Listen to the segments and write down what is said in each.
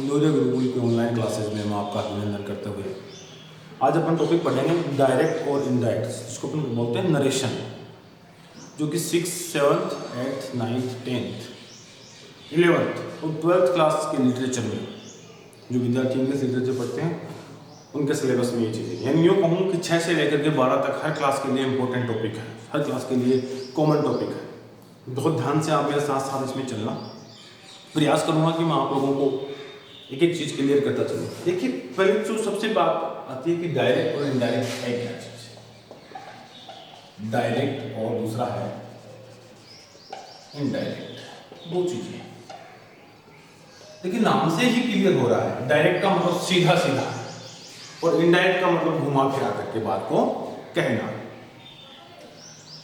इंदौरिया गुरुकुल के online classes में मैं आपका अभिनंदन करते हुए आज अपन टॉपिक पढ़ेंगे डायरेक्ट और इनडायरेक्ट, जिसको अपन बोलते हैं नरेशन, जो कि 6th, 7th, 8th, 9th, 10th, 11th और 12th क्लास के लिटरेचर में जो विद्यार्थी इंग्लिश लिटरेचर पढ़ते हैं उनके सिलेबस में ये चीज़ें, यानी यूँ कहूँ कि 6 से लेकर के 12 तक हर क्लास के लिए इंपॉर्टेंट टॉपिक है, हर क्लास के लिए कॉमन टॉपिक है। बहुत ध्यान से आप मेरे साथ साथ इसमें चलना। प्रयास करूँगा कि मैं आप लोगों को एक एक चीज़ क्लियर करता चलूँ। देखिए, पहले जो सबसे बात आती है कि डायरेक्ट और इनडायरेक्ट है क्या चीज़। डायरेक्ट और दूसरा है इनडायरेक्ट, दो चीज़ें। देखिए, नाम से ही क्लियर हो रहा है, डायरेक्ट का मतलब सीधा सीधा और इनडायरेक्ट का मतलब घुमा फिरा करके बात को कहना।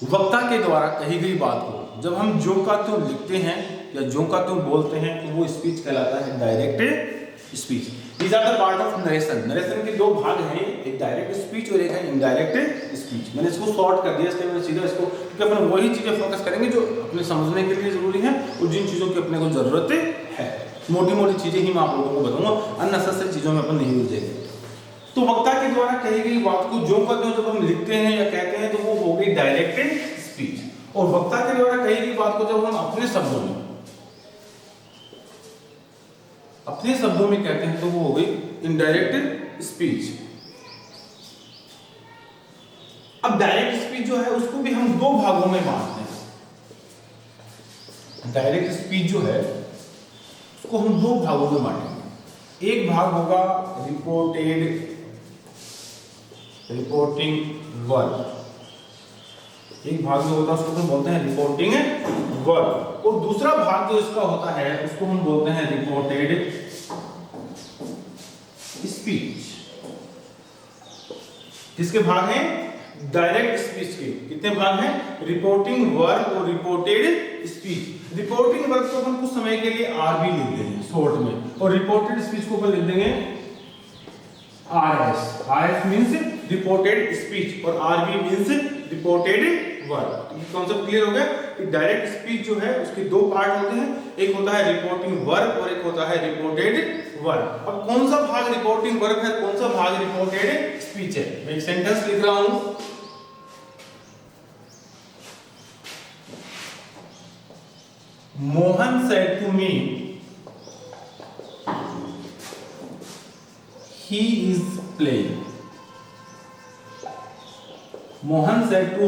वक्ता के द्वारा कही गई बात को जब हम जो का त्यों लिखते हैं या जो का त्यों बोलते हैं तो वो स्पीच कहलाता है direct speech. These are the part of narration. Narration के दो भाग हैं, एक डायरेक्ट स्पीच और एक है इनडायरेक्ट स्पीच। मैंने इसको शॉर्ट कर दिया, इसलिए मैंने सीधा इसको, क्योंकि अपन वही चीजें फोकस करेंगे जो अपने समझने के लिए जरूरी है और जिन चीजों की अपने को जरूरत है। मोटी मोटी चीजें ही मैं आप लोगों को बताऊंगा, अननेसेसरी चीजों में अपन नहीं उलझेंगे। तो वक्ता के द्वारा कही गई बात को जो का त्यों जब हम लिखते हैं या कहते हैं तो वो हो गई डायरेक्ट स्पीच, और वक्ता के द्वारा कही गई बात को जब हम अपने शब्दों में कहते हैं तो वो हो गई इनडायरेक्ट स्पीच। अब डायरेक्ट स्पीच जो है उसको भी हम दो भागों में बांटते हैं। डायरेक्ट स्पीच जो है उसको हम दो भागों में बांटेंगे। एक भाग होगा रिपोर्टिंग वर्ब, एक भाग जो होता है उसको हम बोलते हैं रिपोर्टिंग वर्ब, और दूसरा भाग जो इसका होता है उसको हम बोलते हैं रिपोर्टेड स्पीच। किसके भाग हैं? डायरेक्ट स्पीच के। कितने भाग हैं? रिपोर्टिंग वर्ब और रिपोर्टेड स्पीच। रिपोर्टिंग वर्ब को हम कुछ समय के लिए आरबी लिख देंगे शॉर्ट में, और रिपोर्टेड स्पीच को अपन लिख देंगे RS. RS means reported speech और आरबी मींस रिपोर्टेड वर्ब। ये कॉन्सेप्ट क्लियर हो गया कि डायरेक्ट स्पीच जो है उसके दो पार्ट होते हैं, एक होता है रिपोर्टिंग वर्ब और एक होता है रिपोर्टेड वर्ब। अब कौन सा भाग रिपोर्टिंग वर्ब है, कौन सा भाग रिपोर्टेड स्पीच है? मैं एक सेंटेंस लिख रहा हूं। Mohan said to me he is playing. Mohan said to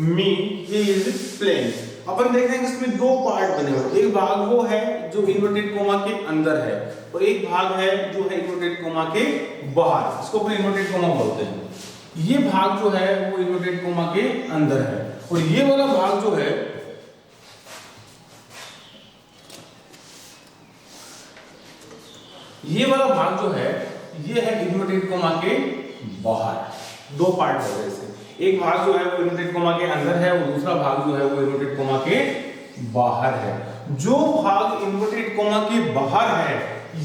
me he is playing. अपन देख रहे हैं कि इसमें दो पार्ट बने हुए। एक भाग वो है जो इन्वर्टेड कोमा के अंदर है और एक भाग है जो है इन्वर्टेड कोमा के बाहर। इसको अपन इन्वर्टेड कोमा बोलते हैं। ये भाग जो है वो इन्वर्टेड कोमा के अंदर है और ये वाला भाग जो है ये है इन्वर्टेड कोमा के बाहर। दो पार्ट हो गए इसके। एक भाग जो है वो इन्वर्टेड कोमा के अंदर है और दूसरा भाग जो है वो इन्वर्टेड कोमा के बाहर है। जो भाग इन्वर्टेड कोमा के बाहर है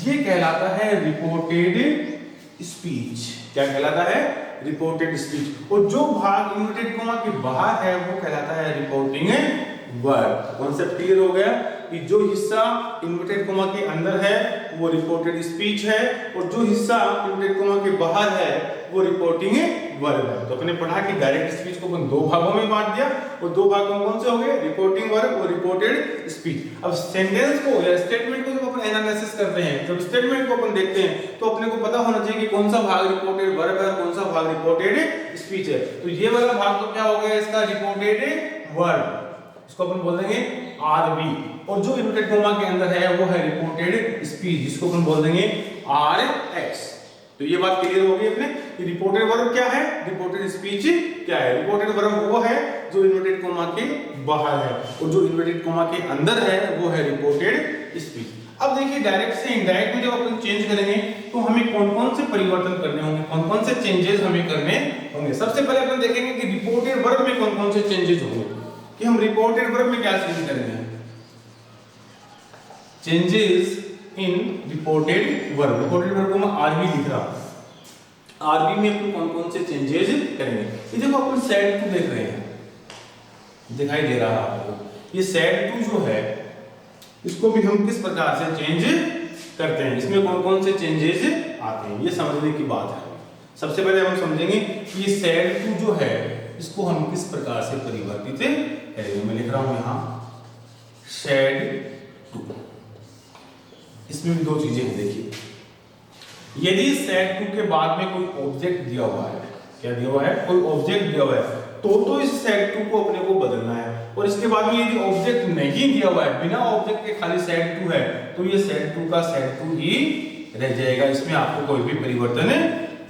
ये कहलाता है रिपोर्टेड स्पीच। क्या कहलाता है? Reported speech. और जो भाग इन्वर्टेड कोमा के बाहर है वो कहलाता है रिपोर्टिंग वर्ब। कॉन्सेप्ट क्लियर हो गया कि जो हिस्सा इन्वर्टेड कोमा के अंदर है वो रिपोर्टेड स्पीच है और जो हिस्सा इन्वर्टेड कोमा के बाहर है वो रिपोर्टिंग वर्ब है। तो अपने पढ़ा कि डायरेक्ट स्पीच को अपन दो भागों में बांट दिया और दो भाग कौन से हो गए? रिपोर्टिंग वर्ब और रिपोर्टेड स्पीच। अब सेंटेंस को या स्टेटमेंट को जब अपन एनालिसिस करते हैं, जब स्टेटमेंट को अपन देखते हैं तो अपने को पता होना चाहिए कि कौन सा भाग रिपोर्टेड वर्ब है, कौन सा भाग रिपोर्टेड स्पीच है। तो ये वाला भाग तो क्या हो गया इसका? Reported verb. इसको अपन बोल देंगे आरबी, और जो इन्वर्टेड कोमा के अंदर है वो है रिपोर्टेड स्पीच, जिसको अपन बोल देंगे आरएक्स। तो ये बात क्लियर हो गई अपने कि रिपोर्टेड वर्ब क्या है, रिपोर्टेड स्पीच क्या है। रिपोर्टेड वर्ब वो है जो इन्वर्टेड कोमा के बाहर है और जो इन्वर्टेड कोमा के अंदर है वो है रिपोर्टेड स्पीच। अब देखिए, डायरेक्ट से इनडायरेक्ट में जब अपन चेंज करेंगे तो हमें कौन कौन से परिवर्तन करने होंगे, कौन कौन से चेंजेस हमें करने होंगे। सबसे पहले अपन देखेंगे कि रिपोर्टेड वर्ब में कौन कौन से चेंजेस होंगे, कि हम रिपोर्टेड वर्ब में क्या चेंज करेंगे। Changes in reported verb. Reported verb को मैं आरबी लिख रहा हूं। आरबी में अपन कौन कौन से चेंजेस करेंगे। ये देखो, अपन सेड टू देख रहे हैं, दिखाई दे रहा है आपको। ये सेड टू जो है इसको भी हम किस प्रकार से चेंज करते हैं, इसमें कौन कौन से चेंजेस आते हैं, ये समझने की बात है। सबसे पहले हम समझेंगे कि ये सेड टू जो है इसको हम किस प्रकार से परिवर्तित करेंगे। मैं लिख रहा हूं यहां सेड टू। इसमें भी दो चीजें हैं, देखिए यदि सेड टू के बाद में कोई ऑब्जेक्ट दिया हुआ है, क्या दिया हुआ है, कोई ऑब्जेक्ट दिया हुआ है, तो इस सेड टू को अपने को बदलना है। और इसके बाद में यदि ऑब्जेक्ट नहीं दिया हुआ है, बिना ऑब्जेक्ट के खाली सेड टू है, तो ये सेड टू का सेड टू ही रह जाएगा, इसमें आपको कोई भी परिवर्तन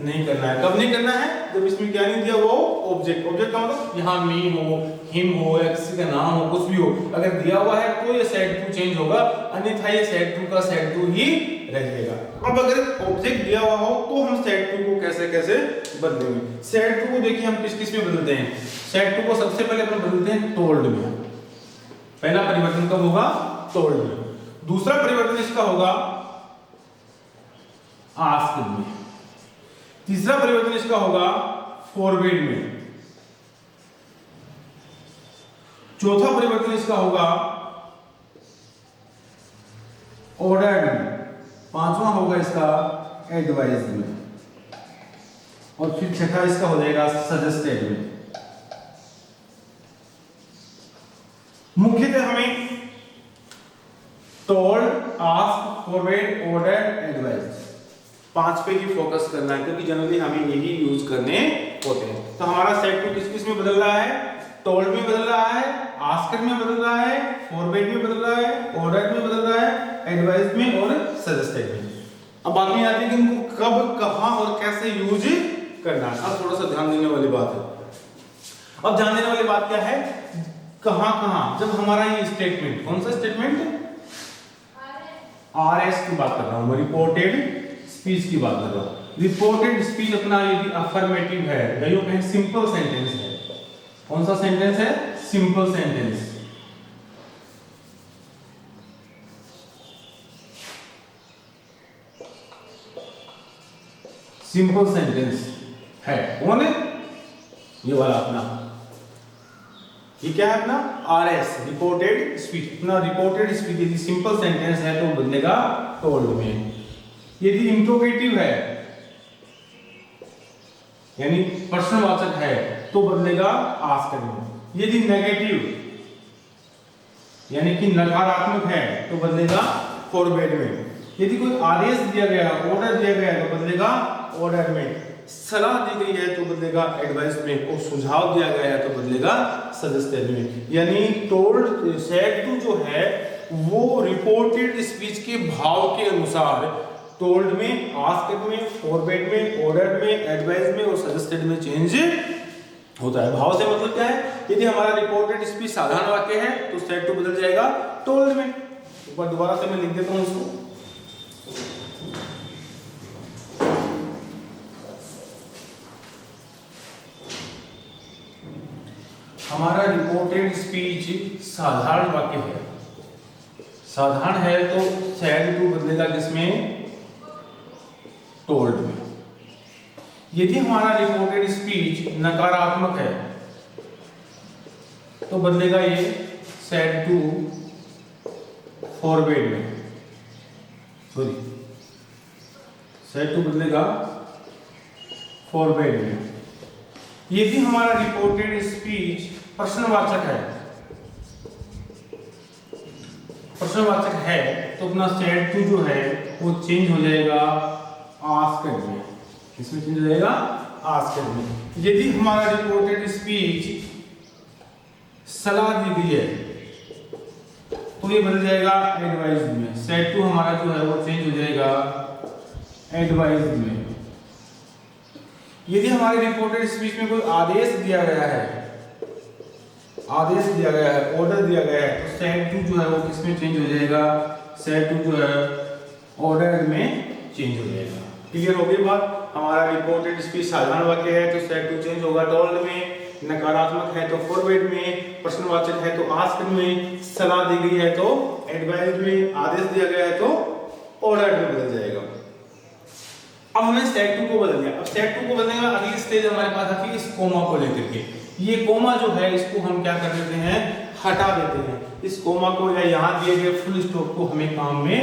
नहीं करना है। कब नहीं करना है, जब इसमें क्या नहीं दिया वो ऑब्जेक्ट। ऑब्जेक्ट का मतलब यहाँ मी हो, हिम हो या किसी का नाम हो, कुछ भी हो, अगर दिया हुआ है तो ये सेड टू चेंज होगा, अन्यथा ये सेड टू का सेड टू ही रह जाएगा। अब अगर ऑब्जेक्ट दिया हुआ हो तो हम सेड टू को कैसे कैसे बदलेंगे। सेड टू को देखिए हम किस किस में बदलते हैं। सेड टू को सबसे पहले अपन बदलते हैं टोल्ड में। पहला परिवर्तन कब होगा, टोल्ड में। दूसरा परिवर्तन इसका होगा आस्क्ड में। तीसरा परिवर्तन इसका होगा फॉरवर्ड में। चौथा परिवर्तन इसका होगा ऑर्डर्ड में। पांचवा होगा इसका एडवाइज्ड में। और फिर छठा इसका हो जाएगा सजेस्टेड में। मुख्यतः हमें told, ask, forward, ordered, advised, पांच पे ही फोकस करना है, क्योंकि जनरली हमें यही यूज करने होते हैं। तो हमारा सेट टू किस किस में बदल रहा है, टोल्ड में बदल रहा है, आस्क्ड में बदल रहा है, फॉरवर्ड में बदल रहा है, ऑर्डर्ड में बदल रहा है, एडवाइज्ड में और सजेस्टेड में। अब बात में आती है कि इनको कब, कहां और कैसे यूज करना है। अब थोड़ा सा ध्यान देने वाली बात है। अब ध्यान देने वाली बात क्या है, कहां कहां, जब हमारा ये स्टेटमेंट, कौन सा स्टेटमेंट, आरएस की बात कर रहा हूं, रिपोर्टेड स्पीच की बात कर रहा हूं। रिपोर्टेड स्पीच अपना यदि अफर्मेटिव है या यूं कहें सिंपल सेंटेंस है। कौन सा सेंटेंस है, सिंपल सेंटेंस। सिंपल सेंटेंस है, कौन है, ये वाला अपना, ये क्या है अपना आरएस, रिपोर्टेड स्पीच। अपना रिपोर्टेड स्पीच यदि सिंपल सेंटेंस है तो बदलेगा टोल्ड में। यदि इंट्रोगेटिव है यानी प्रश्नवाचक है तो बदलेगा आस्क्ड में। यदि नेगेटिव यानी कि नकारात्मक है तो बदलेगा फॉरवर्ड में। यदि कोई आदेश दिया गया, ऑर्डर दिया गया है तो बदलेगा ऑर्डर में। सलाह दी गई है तो बदलेगा एडवाइस में, और सुझाव दिया गया है तो बदलेगा सजेस्टेड में। यानी टोल्ड, सेड टू जो है वो रिपोर्टेड स्पीच के भाव के अनुसार टोल्ड में, आस्क्ड में, फॉरवर्ड में, ऑर्डर्ड में, एडवाइस में और सजेस्टेड में चेंज होता है। भाव से मतलब क्या है, यदि हमारा रिपोर्टेड स्पीच साधारण वाक्य है तो सेड टू बदल जाएगा टोल्ड में। एक बार दोबारा से मैं लिख देता हूं उसको। हमारा रिपोर्टेड स्पीच साधारण वाक्य है, साधारण है तो सेड टू बदलेगा किसमें, टोल्ड में। यदि हमारा रिपोर्टेड स्पीच नकारात्मक है तो बदलेगा ये सेड टू फॉरवर्ड में, सॉरी सेड टू बदलेगा फॉरवर्ड में। यदि हमारा रिपोर्टेड स्पीच प्रश्नवाचक है, प्रश्नवाचक है तो अपना सेड टू जो है वो चेंज हो जाएगा आस्क्ड में। किसमें चेंज हो जाएगा, आस्क्ड में। यदि हमारा रिपोर्टेड स्पीच सलाह दी गई है तो ये बदल जाएगा एडवाइज्ड में। सेड टू हमारा जो है वो चेंज हो जाएगा एडवाइज्ड में। यदि हमारे रिपोर्टेड स्पीच में कोई आदेश दिया गया है, आदेश दिया गया है, ऑर्डर दिया गया है, तो सेड टू जो है वो किसमें चेंज हो जाएगा, सेड टू जो है ऑर्डर में चेंज हो जाएगा। क्लियर हो गई बात। हमारा रिपोर्टेड स्पीच साधारण वाक्य है तो सेड टू चेंज होगा टोल्ड में, नकारात्मक है तो फॉरवर्ड में, प्रश्नवाचक है तो आस्क्ड में, सलाह दी गई है तो एडवाइज्ड में, आदेश दिया गया है तो ऑर्डर में बदल जाएगा। अब हमने सेड टू को बदल दिया। अब सेड टू को बदलने का अगली स्टेज हमारे पास आती है इस कोमा को लेकर के। ये कोमा जो है इसको हम क्या कर देते हैं, हटा देते हैं। इस कोमा को या यहाँ दिए गए फुल स्टॉप को हमें काम में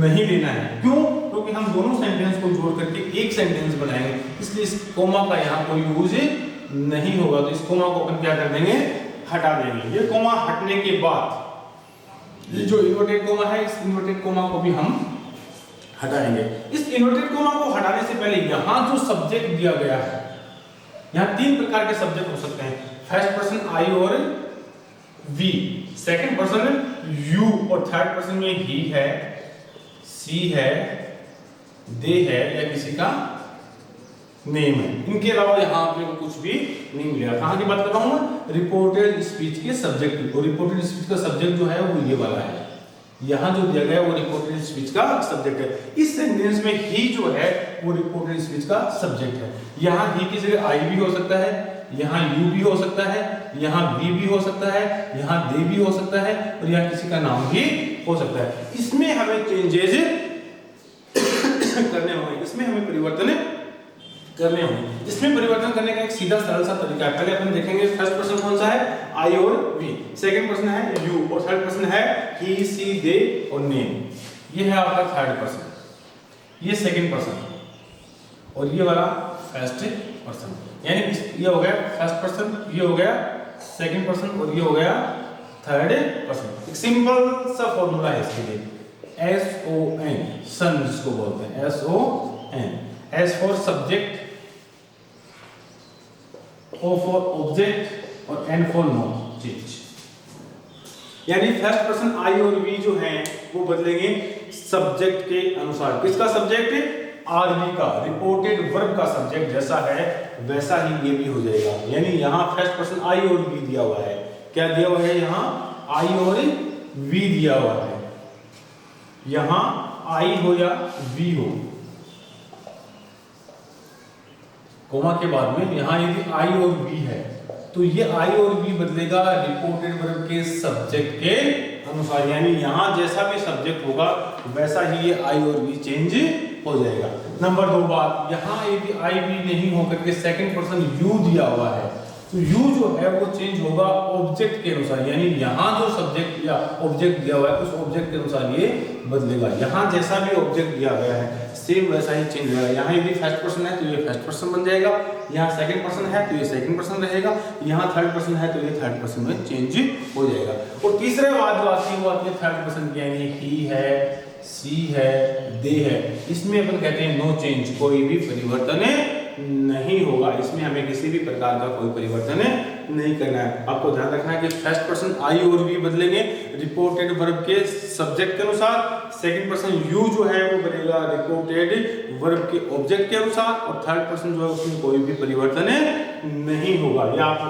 नहीं लेना है। क्यों? क्योंकि हम दोनों सेंटेंस को जोड़ करके एक सेंटेंस बनाएंगे, इसलिए इस कोमा का यहाँ कोई यूज नहीं होगा। तो इस कोमा को अपन क्या कर देंगे, हटा देंगे। ये कोमा हटने के बाद ये जो इन्वर्टेड कोमा है, इस इन्वर्टेड कोमा को भी हम हटाएंगे। इस इन्वर्टेड कोमा को हटाने से पहले यहाँ जो सब्जेक्ट दिया गया है, यहाँ तीन प्रकार के सब्जेक्ट हो सकते हैं, फर्स्ट पर्सन आई और वी, सेकंड पर्सन यू और थर्ड पर्सन में ही है, सी है, दे है या किसी का नेम है। इनके अलावा यहाँ अपने को कुछ भी नहीं मिलेगा। कहाँ की बात कर रहा हूँ मैं? रिपोर्टेड स्पीच के सब्जेक्ट की। और रिपोर्टेड स्पीच का सब्जेक्ट जो है वो ये वाला है, यहाँ जो दिया गया है वो रिपोर्टेड स्पीच का सब्जेक्ट है। इस सेंटेंस में ही जो है वो रिपोर्टेड स्पीच का सब्जेक्ट है। यहाँ ही की जगह आई भी हो सकता है, यहाँ यू भी हो सकता है, यहाँ वी भी हो सकता है, यहाँ दे भी हो सकता है और यहाँ किसी का नाम भी हो सकता है। इसमें हमें चेंजेस करने होंगे, इसमें हमें परिवर्तन करने होंगे। इसमें परिवर्तन करने का एक सीधा सरल सा तरीका है। पहले अपन देखेंगे फर्स्ट पर्सन कौन सा है, आई और वी, सेकंड पर्सन है यू और थर्ड पर्सन है ही, सी, दे और नेम। ये है आपका थर्ड पर्सन, ये सेकंड पर्सन और ये वाला फर्स्ट पर्सन। यानी ये हो गया फर्स्ट पर्सन, ये हो गया सेकंड पर्सन और ये हो गया थर्ड पर्सन। एक सिंपल सा फॉर्मूला है इसके लिए, SON, सन जिसको बोलते हैं, SON, S for subject, O for object और N फॉर नो चेंज। यानी फर्स्ट पर्सन आई और वी जो हैं वो बदलेंगे सब्जेक्ट के अनुसार। किसका सब्जेक्ट? आरवी का, रिपोर्टेड वर्ब का सब्जेक्ट जैसा है वैसा ही ये भी हो जाएगा। यानी यहाँ फर्स्ट पर्सन आई और वी दिया हुआ है, क्या दिया हुआ है? यहाँ आई और वी दिया हुआ है। यहाँ आई हो या वी हो, कोमा के बाद में यहाँ यदि आई और वी है तो ये आई और वी बदलेगा रिपोर्टेड वर्ब के सब्जेक्ट के अनुसार। यानी यहाँ जैसा भी सब्जेक्ट होगा वैसा ही ये आई और वी चेंज हो जाएगा। नंबर 2 बात, यहाँ यदि आई वी नहीं होकर के सेकंड पर्सन यू दिया हुआ है तो यू जो है वो चेंज होगा ऑब्जेक्ट के अनुसार। यानी यहाँ जो सब्जेक्ट या ऑब्जेक्ट दिया हुआ है उस ऑब्जेक्ट के अनुसार ये बदलेगा। यहाँ जैसा भी ऑब्जेक्ट दिया गया है सेम वैसा ही चेंज होगा। यहाँ यदि फर्स्ट पर्सन है तो ये फर्स्ट पर्सन बन जाएगा, यहाँ सेकंड पर्सन है तो ये सेकंड पर्सन रहेगा, यहाँ थर्ड पर्सन है तो ये थर्ड पर्सन में चेंज हो जाएगा। और तीसरे बात जो आती है वो आती है थर्ड पर्सन की, यानी ही है, सी है, दे है। इसमें अपन कहते हैं नो चेंज, कोई भी परिवर्तन नहीं होगा। इसमें हमें किसी भी प्रकार का कोई परिवर्तन नहीं करना है। आपको ध्यान रखना है कि फर्स्ट पर्सन आई और वी बदलेंगे रिपोर्टेड वर्ब के सब्जेक्ट के अनुसार, सेकंड पर्सन यू जो है वो बनेगा रिपोर्टेड वर्ब के ऑब्जेक्ट के अनुसार और थर्ड पर्सन जो है उसमें कोई भी परिवर्तन नहीं होगा। ये आप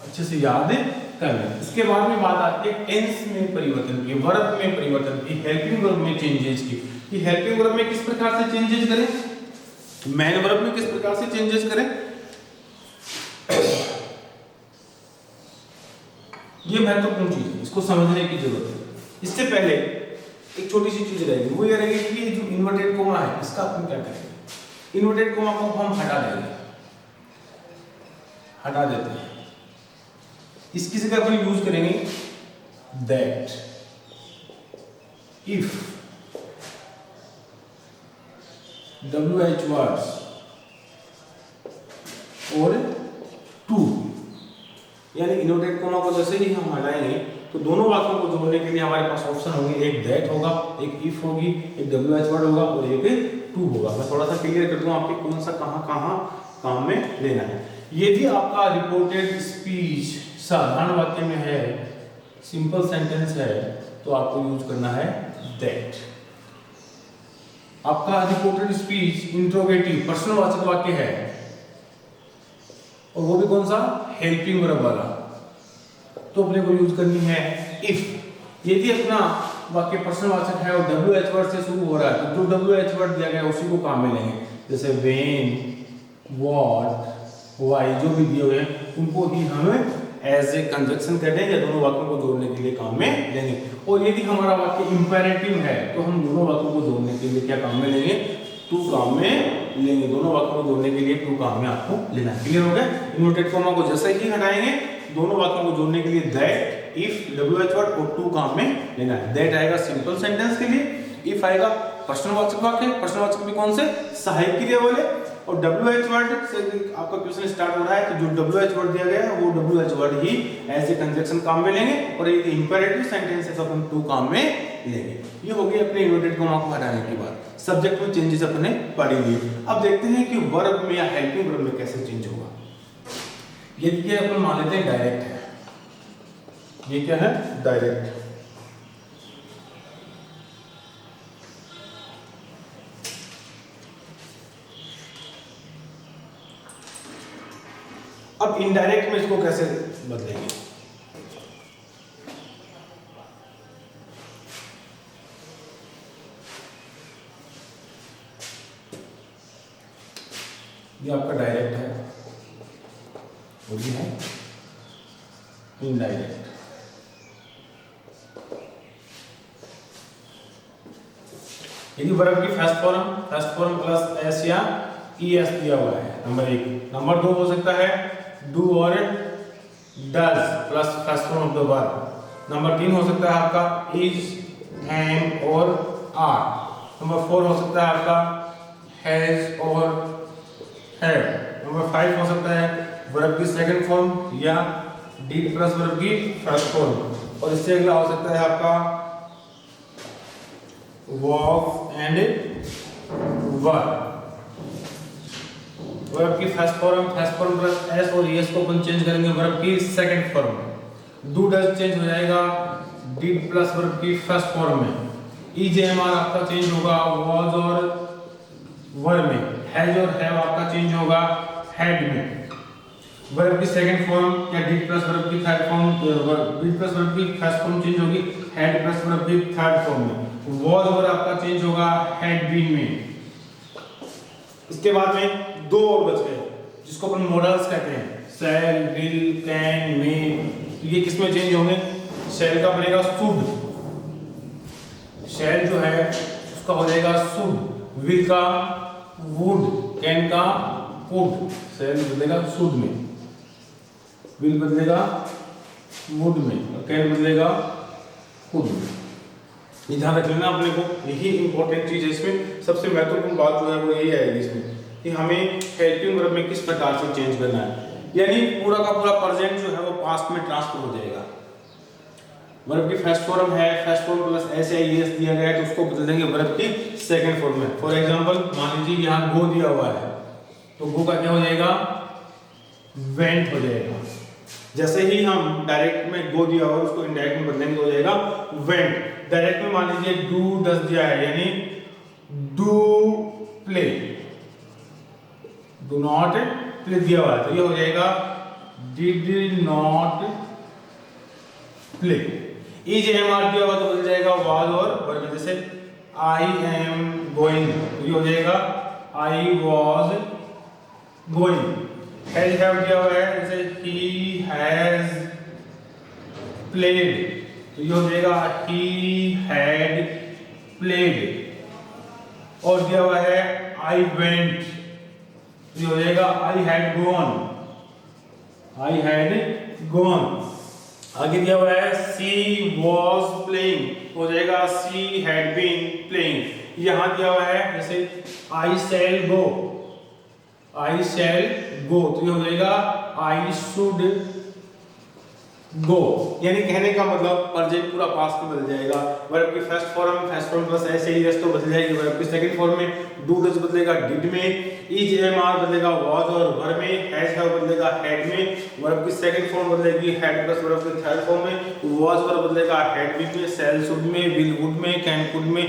अच्छे से याद कर लें। इसके बाद में बात आती है टेंस में परिवर्तन की, वर्ब में परिवर्तन की, हेल्पिंग वर्ब में चेंजेस की। कि हेल्पिंग वर्ब में किस प्रकार से चेंजेस करें, मैन वर्ब में किस प्रकार से चेंजेस करें, ये महत्वपूर्ण चीज है, इसको समझने की जरूरत है। इससे पहले एक छोटी सी चीज रहेगी, वो ये रहेगी कि ये जो इन्वर्टेड कोमा है इसका अपन क्या करेंगे, इन्वर्टेड कोमा को हम हटा देंगे, हटा देते हैं। इसकी जगह अपन यूज करेंगे दैट, इफ, WH वर्ड्स और टू। यानी इन्वर्टेड कोमा को जैसे ही हम हटाएंगे तो दोनों वाक्यों को जोड़ने के लिए हमारे पास ऑप्शन होंगे, एक दैट होगा, एक इफ होगी, एक WH वर्ड होगा और एक टू होगा। मैं थोड़ा सा क्लियर कर दूं आपके कौन सा कहां काम में लेना है। यदि आपका रिपोर्टेड स्पीच साधारण वाक्य में है, सिंपल सेंटेंस है, तो आपको यूज करना है दैट। आपका रिपोर्टेड स्पीच इंट्रोगेटिव प्रश्नवाचक वाक्य है और वो भी कौन सा, हेल्पिंग वर्ब वाला, तो अपने को यूज करनी है इफ। यदि अपना वाक्य प्रश्नवाचक है और WH वर्ड से शुरू हो रहा है तो जो WH वर्ड दिया गया उसी को काम में लेंगे, जैसे व्हेन, व्हाट, व्हाई जो भी दिए हुए हैं उनको ही हम एज ए कंजक्शन कर देंगे या दोनों वाक्यों को जोड़ने के लिए काम में लेंगे। और यदि हमारा वाक्य इंपेरेटिव है तो हम दोनों वाक्यों को जोड़ने के लिए क्या काम में लेंगे, टू काम में लेंगे। दोनों वाक्यों को जोड़ने के लिए टू काम में आपको लेना है। क्लियर हो गया। इन्वर्टेड कोमा को जैसे ही हटाएंगे दोनों बातों को जोड़ने के लिए दैट, इफ, WH वर्ड और टू काम में लेना है। दैट आएगा सिंपल सेंटेंस के लिए, इफ आएगा प्रश्नवाचक वाक्य, प्रश्नवाचक भी कौन से, सहायक क्रिया वाले, और WH वर्ड से आपका क्वेश्चन स्टार्ट हो रहा है तो जो WH वर्ड दिया गया है वो WH वर्ड ही एज ए कंजक्शन काम में लेंगे, और ये इंपेरेटिव सेंटेंस है तो अपन टू काम में लेंगे। ये हो गई अपने इन्वर्टेड कॉमा को हटाने के बाद। सब्जेक्ट में चेंजेस अपने पढ़ लिए। अब देखते हैं कि वर्ब में या हेल्पिंग वर्ब में कैसे चेंज होगा। ये अपन मान लेते हैं डायरेक्ट है, ये क्या है, डायरेक्ट। अब इनडायरेक्ट में इसको कैसे बदलेंगे, ये आपका डायरेक्ट है और ये है इनडायरेक्ट। यदि वर्ब की फर्स्ट फॉर्म प्लस एस या ES दिया हुआ है, नंबर 1। नंबर 2 हो सकता है डू और does plus first form of the verb. Number 3 हो सकता है आपका इज, एम और आर। नंबर 4 हो सकता है आपका हैज और हैव। नंबर 5 हो सकता है वर्ब की सेकंड फॉर्म या डिड प्लस वर्ब की फर्स्ट फॉर्म, और इससे अगला हो सकता है आपका was एंड वर। वर्ब की फर्स्ट फॉर्म प्लस एस और एस को अपन चेंज करेंगे वर्ब की second form. Do does change हो जाएगा डिड प्लस वर्ब की फर्स्ट फॉर्म में। इज एम आर आपका चेंज होगा वाज और वर में। हैज और हैव आपका चेंज होगा हैड में। वर्ब की सेकंड फॉर्म या डिड प्लस वर्ब की third form, did plus verb की फर्स्ट फॉर्म चेंज होगी हैड प्लस वर्ब की थर्ड फॉर्म में। वाज और आपका चेंज होगा हैड बीन में। इसके बाद में दो और बच गए जिसको अपन मॉडल्स कहते हैं, शैल, विल, कैन, मे। तो ये किसमें चेंज होंगे, शैल का बनेगा शुड, शैल जो है उसका हो जाएगा शुड, विल का वुड, कैन का वुड। शैल बदलेगा शुड में, विल बदलेगा वुड में, और कैन बदलेगा वुड में। ये ध्यान रख लेना अपने को, यही इंपॉर्टेंट चीज है इसमें। सबसे महत्वपूर्ण बात जो है वो यही आएगी इसमें कि हमें हेल्पिंग वर्ब में किस प्रकार से चेंज करना है, यानी पूरा का पूरा प्रेजेंट जो है वो पास्ट में ट्रांसफर हो जाएगा। वर्ब की फर्स्ट फॉर्म है, फर्स्ट फॉर्म प्लस एस या ईएस दिया गया है तो उसको बदल देंगे वर्ब की सेकंड फॉर्म में। फॉर एग्जांपल मान लीजिए यहाँ गो दिया हुआ है तो गो का क्या हो जाएगा, वेंट हो जाएगा। जैसे ही हम डायरेक्ट में गो दिया हुआ है उसको इनडायरेक्ट में बदलेंगे तो हो जाएगा वेंट। डायरेक्ट में मान लीजिए डू डज दिया है यानी do play, do not play दिया हुआ है तो ये हो जाएगा did not play. Is am are दिया हुआ तो बदल जाएगा वाज और वर्ब। जैसे आई एम गोइंग तो ये हो जाएगा I was going. Has have दिया हुआ है जैसे ही हैज प्लेड तो ये हो जाएगा ही हैड प्लेड। और दिया हुआ है आई वेंट तो ये हो जाएगा I had gone, I had gone. आगे दिया हुआ है सी वॉज प्लेइंग हो जाएगा सी हैड बीन प्लेइंग। यहाँ दिया हुआ है जैसे आई शैल गो, आई शैल गो तो ये हो जाएगा आई शुड गो। यानी कहने का मतलब प्रेजेंट पूरा पास्ट में बदल जाएगा। वर्ब की फर्स्ट फॉर्म प्लस ऐसे ही तो बदल जाएगी। वर्ब की सेकंड फॉर्म में डू डज बदलेगा डिड में, इज एम आर बदलेगा वाज और वर में, हैज हैव बदलेगा हैड में। वर्ब की सेकंड फॉर्म बदलेगी हैड प्लस वर्ब की थर्ड फॉर्म में, वाज वर बदलेगा हैड बीन में, शैल शुड में, विल वुड में, कैन कुड में,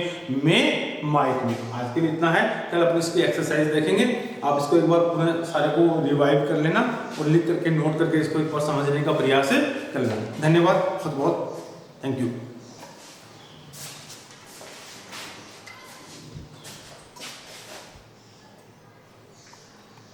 माइट में। आज के लिए इतना है, कल अपन इसकी एक्सरसाइज देखेंगे। आप इसको एक बार पुनः सारे को रिवाइव कर लेना और लिख करके नोट करके इसको एक बार समझने का प्रयास कर लेना। धन्यवाद, बहुत बहुत थैंक यू।